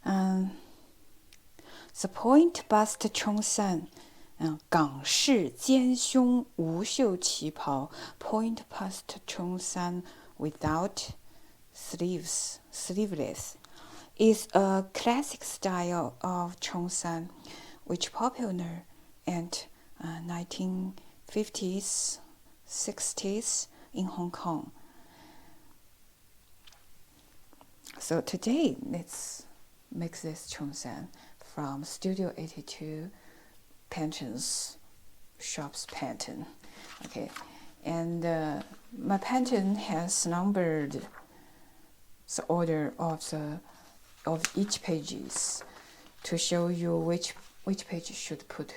The point bust cheongsam, 港式尖胸无袖旗袍 point bust cheongsam without sleeveless, is a classic style of cheongsam which popular at 1950s, 60s in Hong Kong. So today, let's make this cheongsam from Studio 82 Pensions Shop's pattern. Okay, and my pattern has numbered the order of each pages to show you which page should put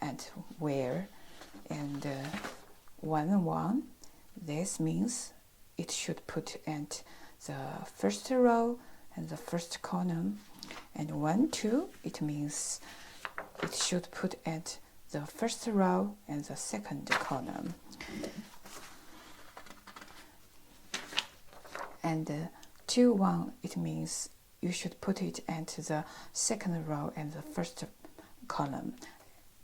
at where. And 1-1, this means it should put at the first row and the first column, and 1-2, it means it should put at the first row and the second column. And 2-1, it means you should put it at the second row and the first column,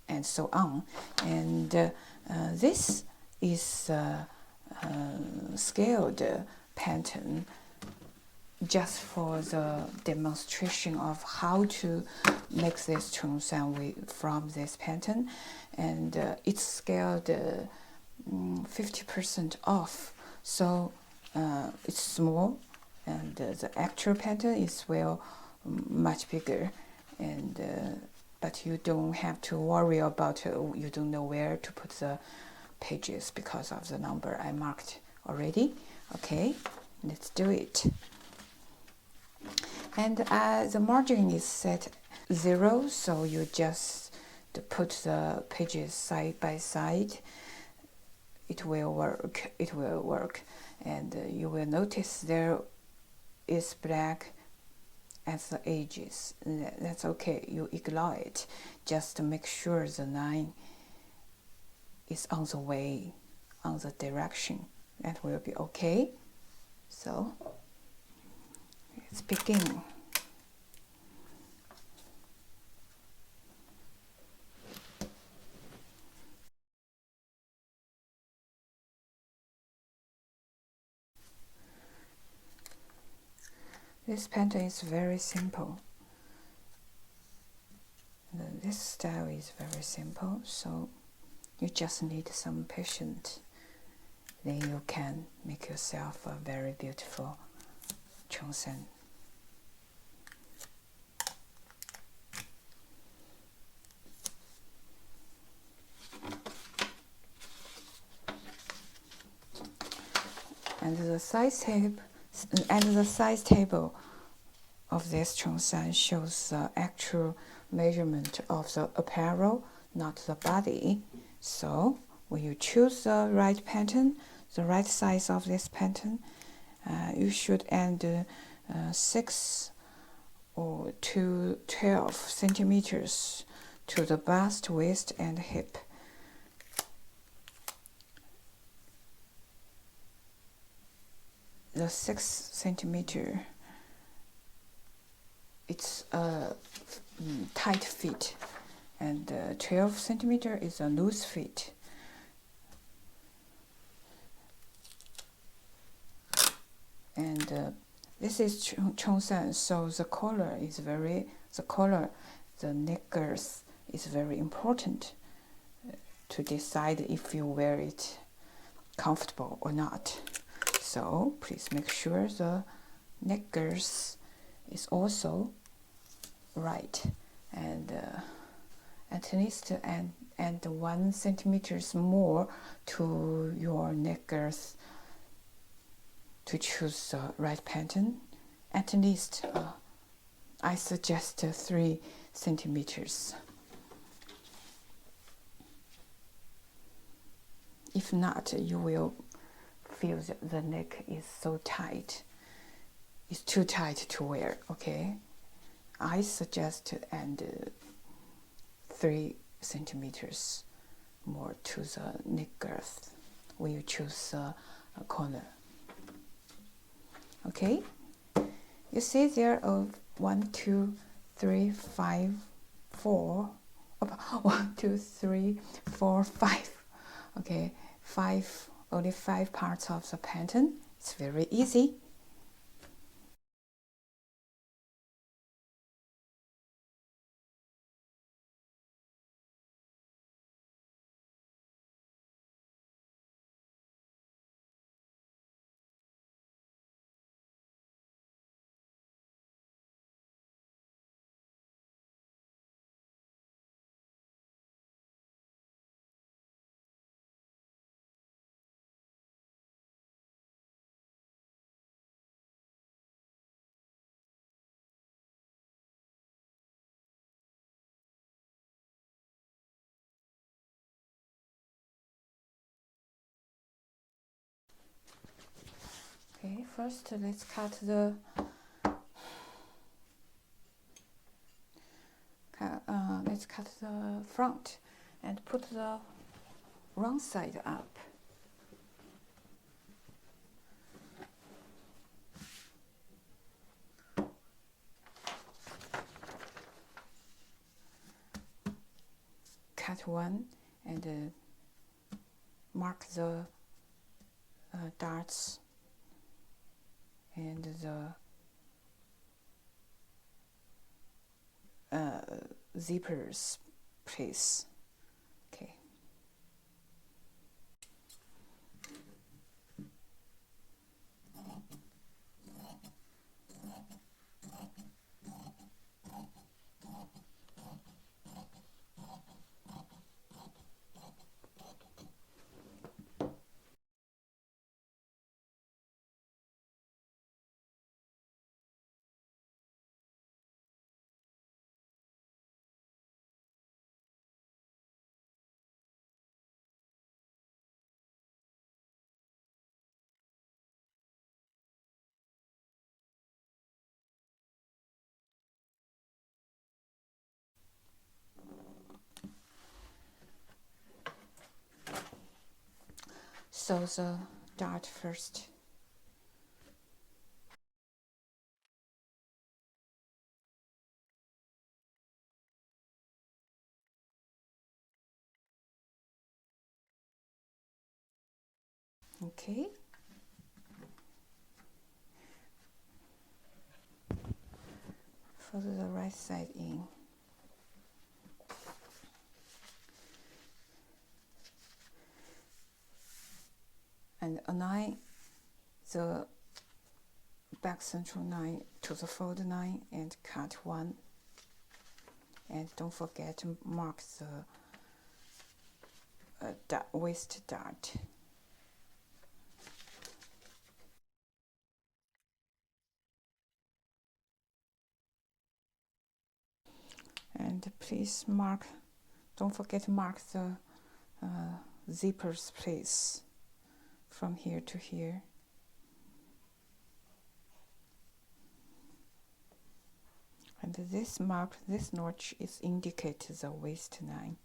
and so on. And this is a scaled pattern just for the demonstration of how to make this cheongsam from this pattern. And it's scaled 50% off, so it's small, and the actual pattern is much bigger. And but you don't have to worry about you don't know where to put the pages because of the number I marked already. Okay, let's do it. And the margin is set 0, so you just put the pages side by side. It will work. And you will notice there is black at the edges. That's okay, you ignore it. Just to make sure the line is on the way, on the direction. That will be okay. So let's begin. This pattern is very simple. This style is very simple, so you just need some patience. Then you can make yourself a very beautiful cheongsam. And the size table of this cheongsam shows the actual measurement of the apparel, not the body. So when you choose the right pattern, the right size of this pattern, you should add 6 or to 12 centimeters to the bust, waist, and hip. The 6 centimeter, it's a tight fit, and 12 centimeter is a loose fit. And this is cheongsam, so the neck girth is very important to decide if you wear it comfortable or not. So please make sure the neck girth is also right, and at least add 1 centimeter more to your neck girth to choose the right pattern. At least I suggest 3 centimeters. If not, you will feel that the neck is so tight. It's too tight to wear, okay? I suggest to add 3 centimeters more to the neck girth when you choose a color. Okay? You see there are 1, 2, 3, 5, 4. 1, 2, 3, 4, 5. Okay, only 5 parts of the pattern. It's very easy. Okay, first let's cut the front and put the wrong side up. Cut one and mark the darts and the zippers place. Okay. Sew the dart first. Okay. Fold the right side in. And align the back central line to the fold line and cut one. And don't forget to mark the waist dart. And please mark, don't forget to mark the zippers place from here to here. And this mark, this notch is indicate the waistline.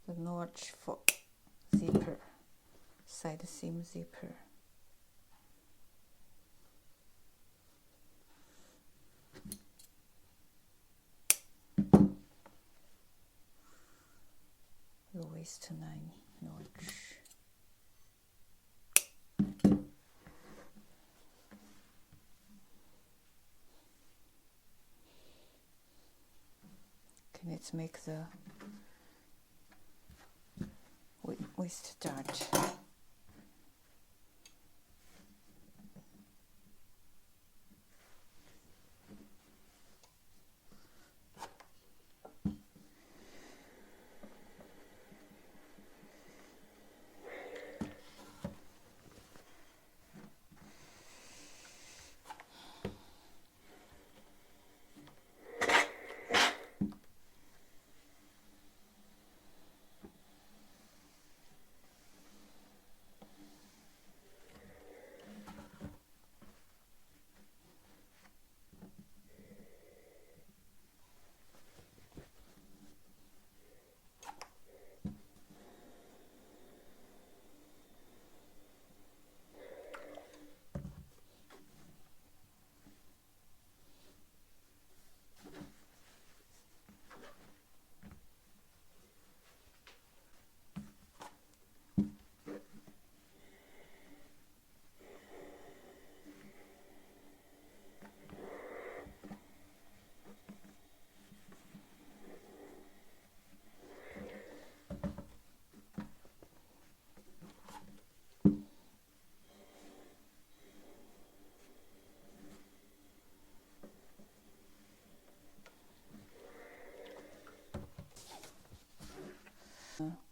The notch for zipper, side seam zipper. The waistline notch. Okay, let's make the waist dart.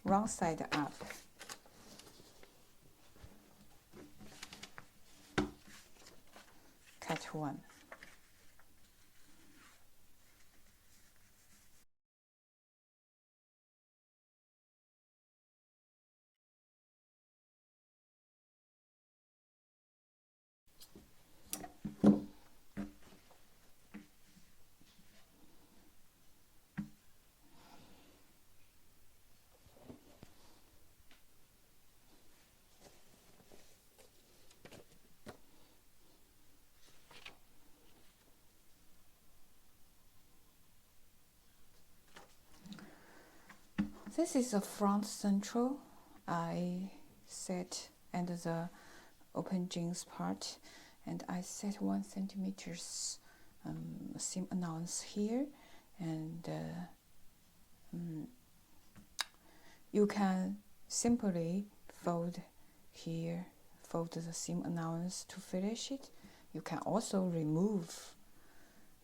wrong side up. Cut one. This is the front central. I set and the open jeans part, and I set 1 centimeters seam allowance here, and you can simply fold here, fold the seam allowance to finish it. You can also remove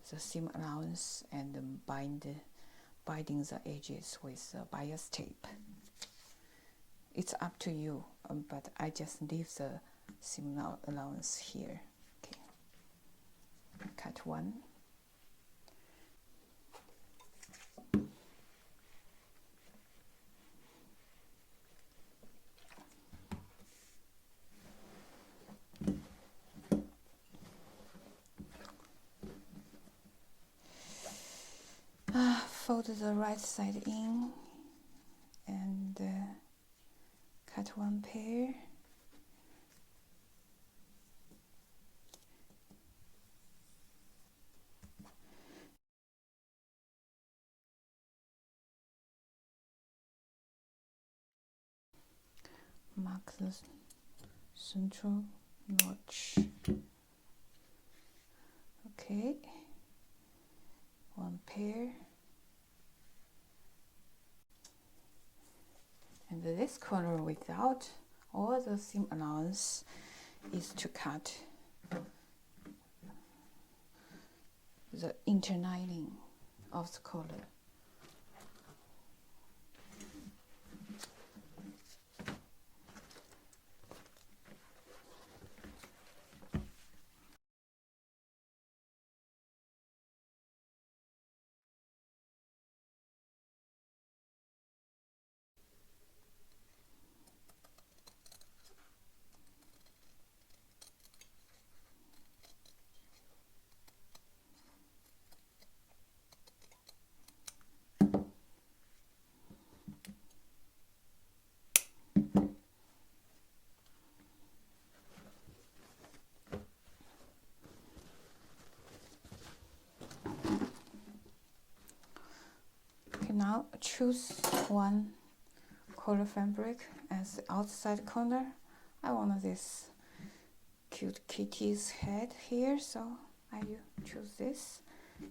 the seam allowance and binding the edges with bias tape. It's up to you, but I just leave the seam allowance here. Okay. Cut one. Fold the right side in and cut one pair. Mark the central notch. Okay, one pair. And this corner without all the seam allowance is to cut the interlining of the collar. Now choose one color fabric as the outside corner. I want this cute kitty's head here, so I choose this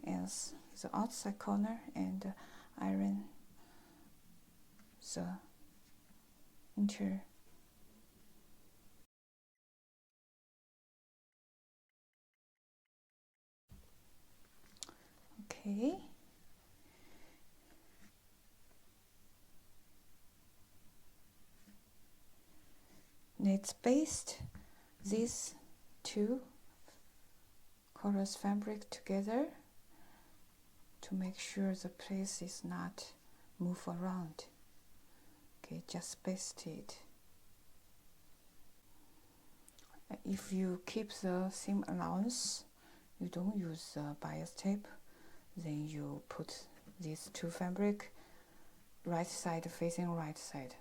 as the outside corner and iron the inter. Okay. Let's baste these two colors fabric together to make sure the place is not move around. Okay, just baste it. If you keep the seam allowance, you don't use bias tape, then you put these two fabric right side facing right side,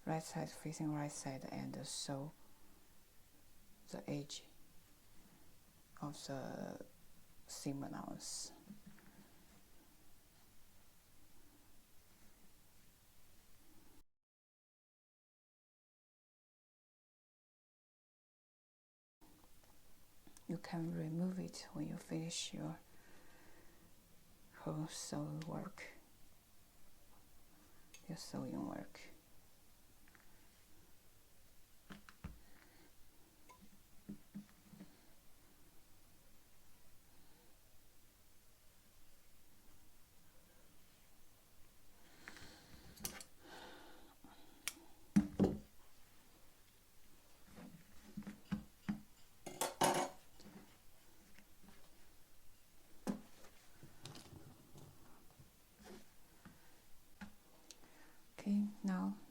right side facing right side, and sew the edge of the seam allowance. You can remove it when you finish your whole sewing work, your sewing work.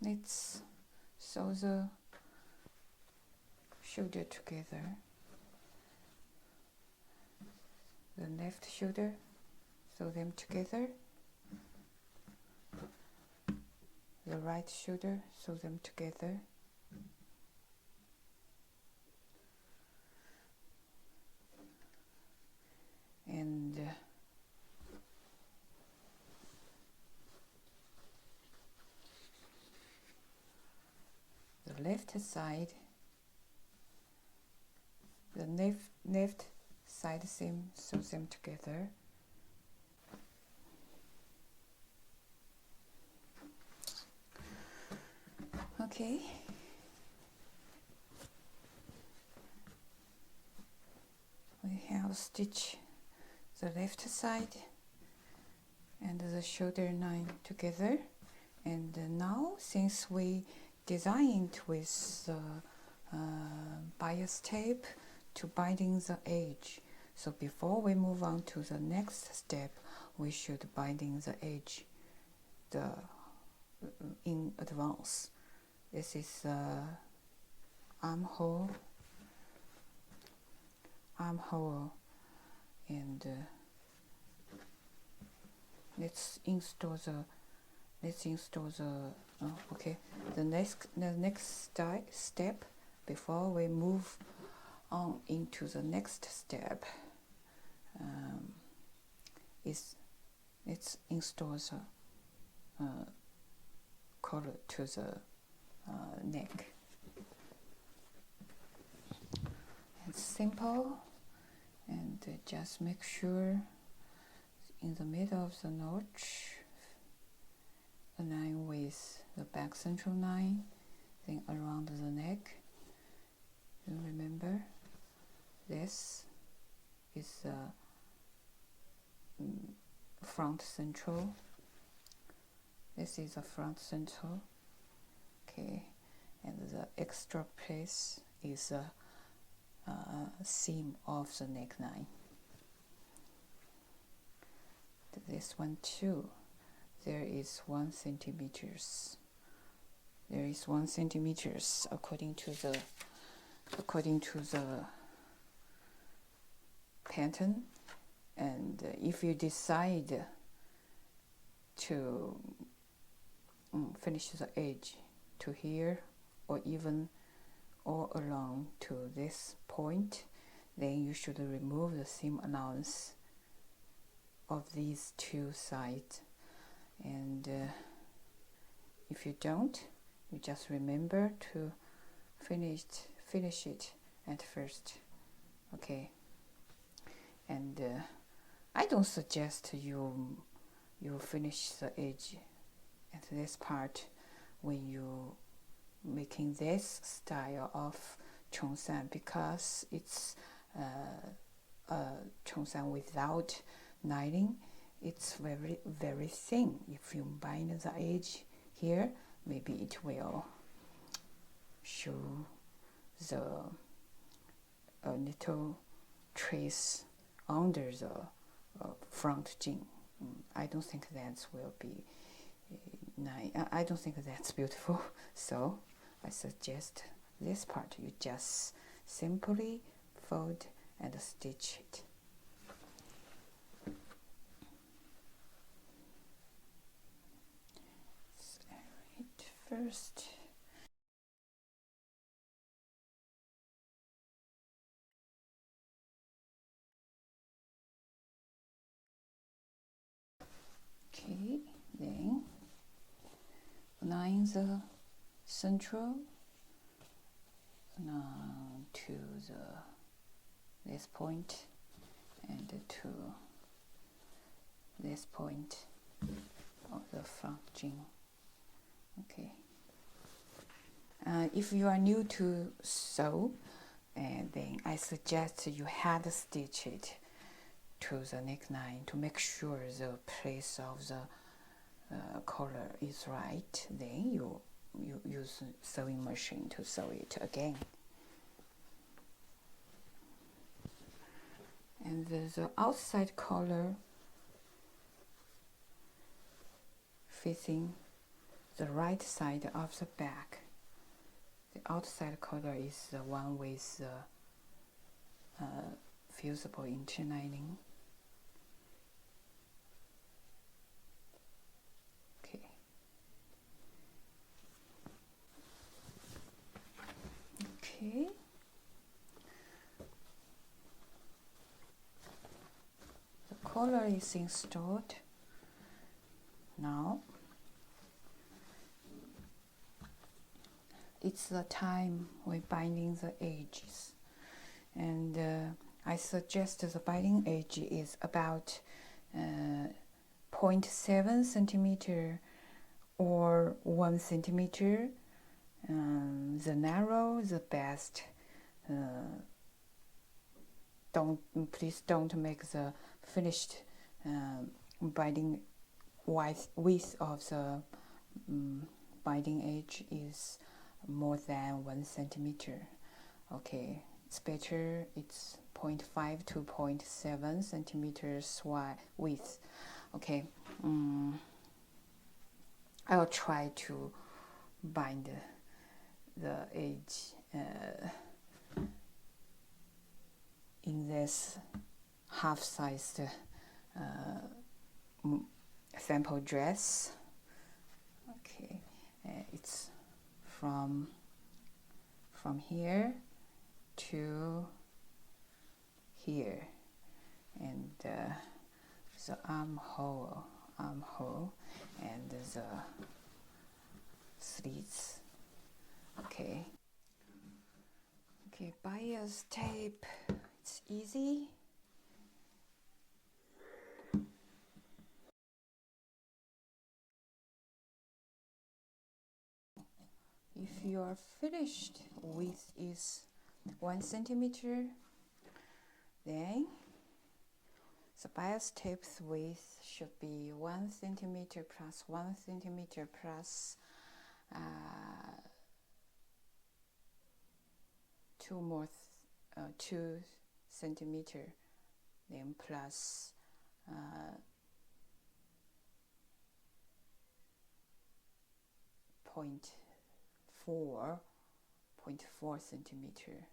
let's sew the shoulder together. The left shoulder, sew them together. The right shoulder, sew them together. And the left side, the left side seam, sew them together. Okay. We have stitch the left side and the shoulder line together. And now, since we designed with bias tape to binding the edge, so before we move on to the next step, we should binding the edge in advance. This is the armhole, and let's install the okay, the next step before we move on into the next step is let's install the collar to the neck. It's simple, and just make sure in the middle of the notch align with the back central line, then around the neck. And remember, this is the front central. This is the front central. Okay, and the extra place is the seam of the neckline. This one too, there is 1 centimeters. There is 1 centimeters according to the pattern. And if you decide to finish the edge to here, or even all along to this point, then you should remove the seam allowance of these two sides. And if you don't, you just remember to finish it at first. Okay. And I don't suggest you finish the edge at this part when you making this style of cheongsam, because it's cheongsam without knitting. It's very, very thin. If you bind the edge here, maybe it will show the little trace under the front jean. I don't think that will be nice. I don't think that's beautiful. So I suggest this part you just simply fold and stitch it. First, okay, then line the central to this point and to this point of the front jean. Okay. If you are new to sew, then I suggest you hand stitch it to the neckline to make sure the place of the collar is right. Then you use sewing machine to sew it again. And the outside collar facing the right side of the back. The outside color is the one with the fusible interlining. Okay. Okay. The collar is installed. Now it's the time we're binding the edges, and I suggest the binding edge is about 0.7 centimeter or 1 centimeter. The narrow, the best. Please don't make the finished binding width of the binding edge is more than 1 centimeter. Okay, it's better. It's 0.5 to 0.7 centimeters width. Okay, I'll try to bind the edge in this half-sized sample dress. Okay, it's from here to here, and the armhole, and the slits. Okay. Okay, bias tape. It's easy. If your finished width is 1 centimeter, then the bias tape's width should be 1 centimeter plus 1 centimeter plus 2 centimeter, then plus 0.4 centimeter.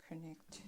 Connect.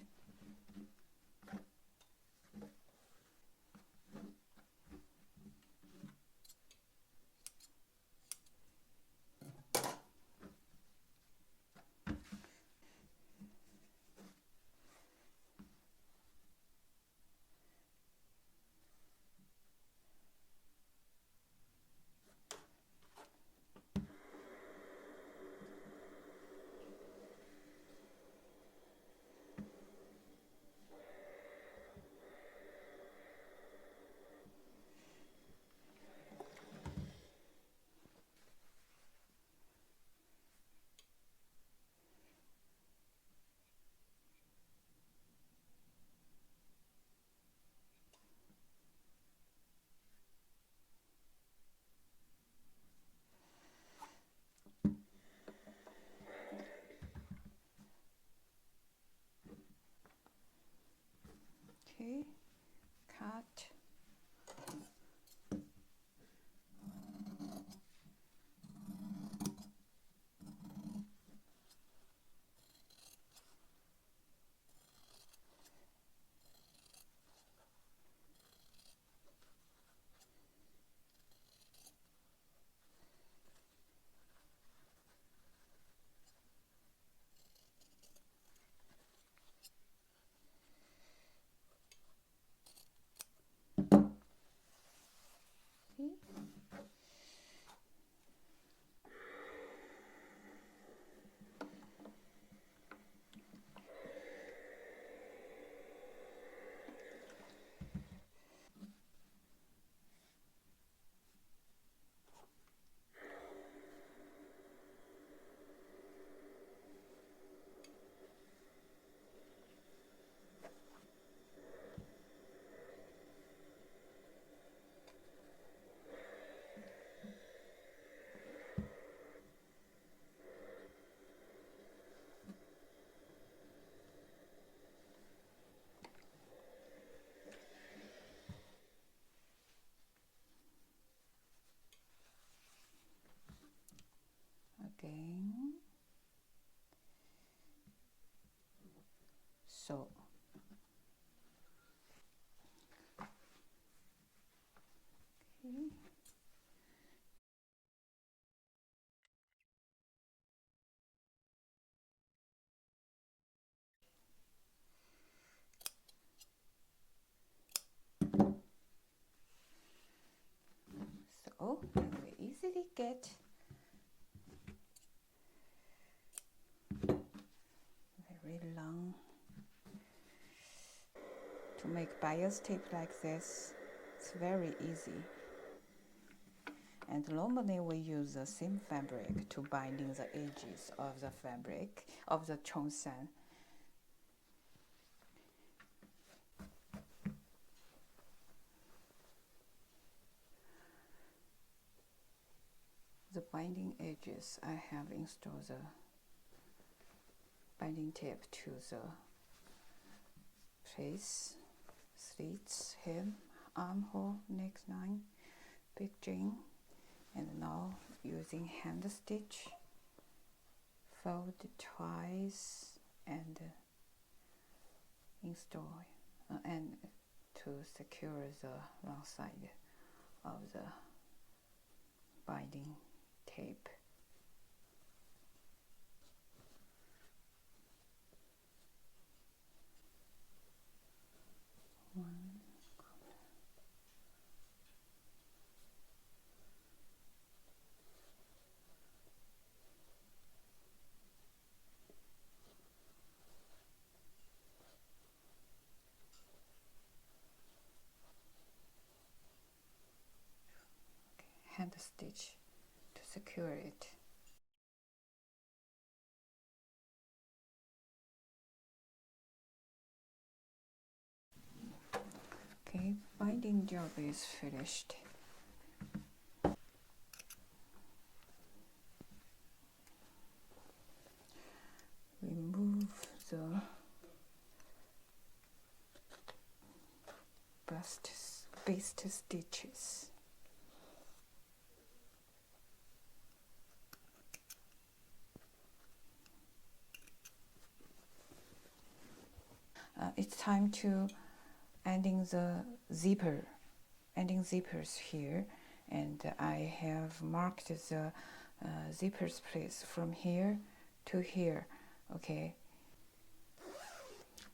Okay, cut. again. So okay. So we easily get very long. To make bias tape like this, it's very easy. And normally we use the same fabric to binding the edges of the fabric of the cheongsam. The binding edges, I have installed the binding tape to the face, slits, hem, armhole, neckline, big jean, and now using hand stitch, fold twice and install and to secure the wrong side of the binding tape. One. Hand stitch to secure it. Okay, binding job is finished. Remove the baste stitches. It's time to ending the zipper, ending zippers here, and I have marked the zippers place from here to here. Okay.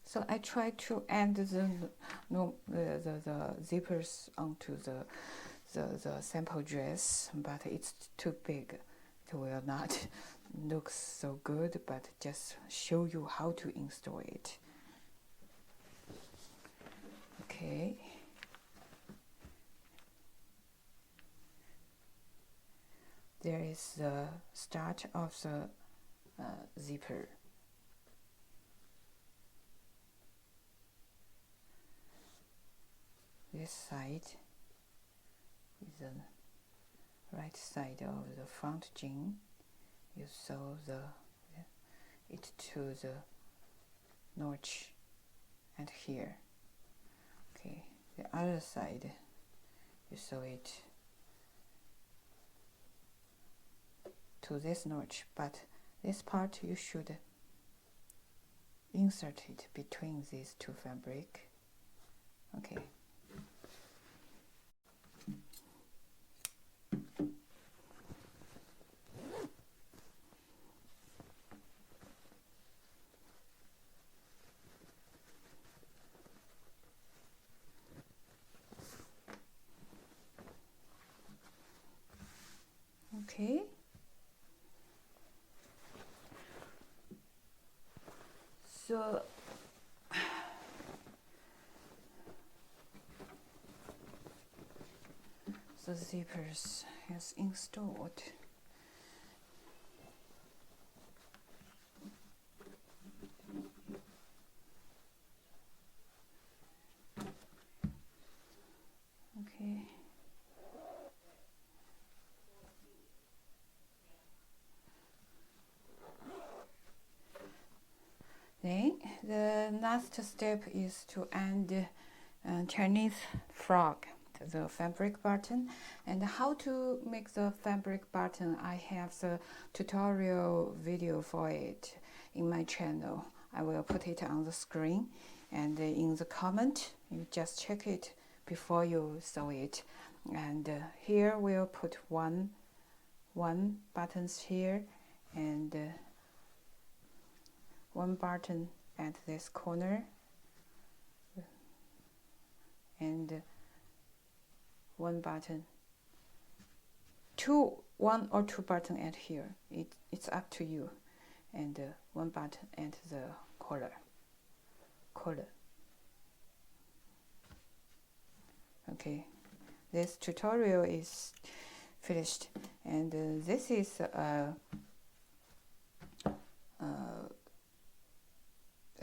So I try to end the zippers onto the sample dress, but it's too big. It will not look so good, but just show you how to install it. Okay. There is the start of the zipper. This side is the right side of the front jean. You sew it to the notch and here. Okay, the other side you sew it to this notch, but this part you should insert it between these two fabric. Okay. Okay. So the zippers is installed. Okay. Then the last step is to end Chinese frog, the fabric button. And how to make the fabric button, I have the tutorial video for it in my channel. I will put it on the screen, and in the comment you just check it before you sew it. And here we'll put one buttons here, and one button at this corner, and one button, one or two button at here. It's up to you. And one button at the collar. Okay, this tutorial is finished, and this is a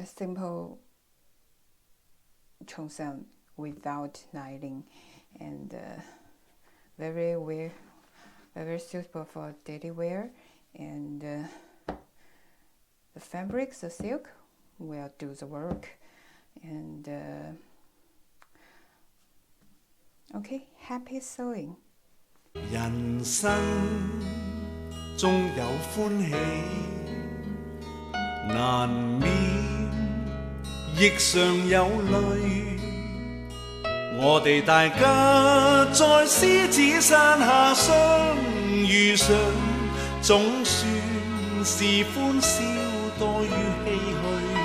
simple cheongsam without lining, and very suitable for daily wear. And the fabric, the silk, will do the work. And okay, happy sewing. 人生中有歡喜，難免亦常有淚。我哋大家在獅子山下相遇上，總算是歡笑多於唏噓。